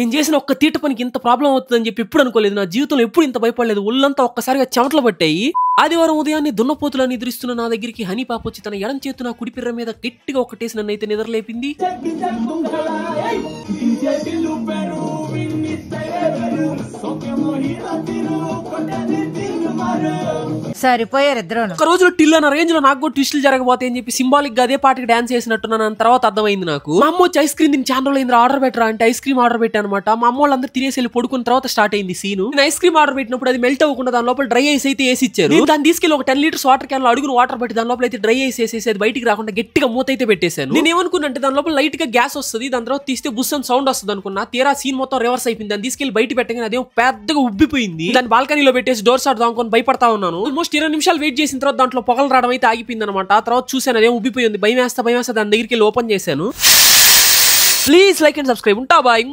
నేను చేసిన ఒక్క తీట పనికి ఇంత ప్రాబ్లం అవుతుందని చెప్పి ఎప్పుడు అనుకోలేదు. నా జీవితంలో ఎప్పుడు ఇంత భయపడలేదు. ఒళ్ళంతా ఒక్కసారిగా చెమటలు పట్టాయి. ఆదివారం ఉదయాన్నే దున్నపోతులను నిద్రిస్తున్న నా దగ్గరికి హనీ పాప వచ్చి తన ఎడం చేతు నా కుడి పిర్ర మీద గట్టిగా ఒకటేసి నన్నైతే నిద్రలేపింది. సరిపోయారు ఇద్దరు. ఒక రోజు టిల్ అన్న రేంజ్ లో నాకు కూడా ట్విస్టులు జరగబోతాయి అని చెప్పి సింబాలిక్ గా అదే పాటకి డాన్స్ చేసినట్టున్నాను. తర్వాత అర్థమైంది నాకు. మా అమ్మ వచ్చి ఐస్ క్రీమ్ తిని చాలా రోజులు ఆర్డర్ పెట్టరా అంటే ఐస్ క్రీమ్ ఆర్డర్ పెట్టాను అనమాట. మా అమ్మ వాళ్ళందరూ తినేసి వెళ్ళి పడుకున్న తర్వాత స్టార్ట్ అయింది సీన్. నేను ఐస్ క్రీమ్ ఆర్డర్ పెట్టినప్పుడు అది మెల్ట్ అవ్వకుండా దాని లోపల డ్రై ఐస్ అయితే వేసి ఇచ్చారు. దాన్ని తీసుకెళ్లి ఒక 10 లీటర్స్ వాటర్ క్యాన్ లో అడుగును వాటర్ పెట్టి దాని లోపల అయితే డ్రై ఐస్ వేసేసి అది బయటికి రాకుండా గట్టిగా మూత అయితే పెట్టేశాను. నేను ఏమనుకున్నా దాని లోపల లైట్ గా గ్యాస్ వస్తుంది, దాని తర్వాత తీస్తే బుస్ అని సౌండ్ వస్తుంది అనుకున్నా. తీరా సీన్ మొత్తం రివర్స్ అయిపోయింది. దాన్ని తీసుకెళ్లి బయట పెట్టగానే అదేమో పెద్దగా ఉబ్బిపోయింది. దాని బాల్కనీలో పెట్టేసి డోర్ షాట్ దాముకొని భయపడతా ఉన్నాను. ఆల్మోస్ట్ 20 నిమిషాలు వెయిట్ చేసిన తర్వాత దాంట్లో పొగలు రావడం అయితే ఆగిపోయింది అనమాట. ఆ తర్వాత చూసాను అదేమో ఉబ్బిపోయింది. భయం వేస్తా దాని దగ్గరికి వెళ్ళి ఓపెన్ చేశాను. Please like and subscribe. ఉంటా బాయ్.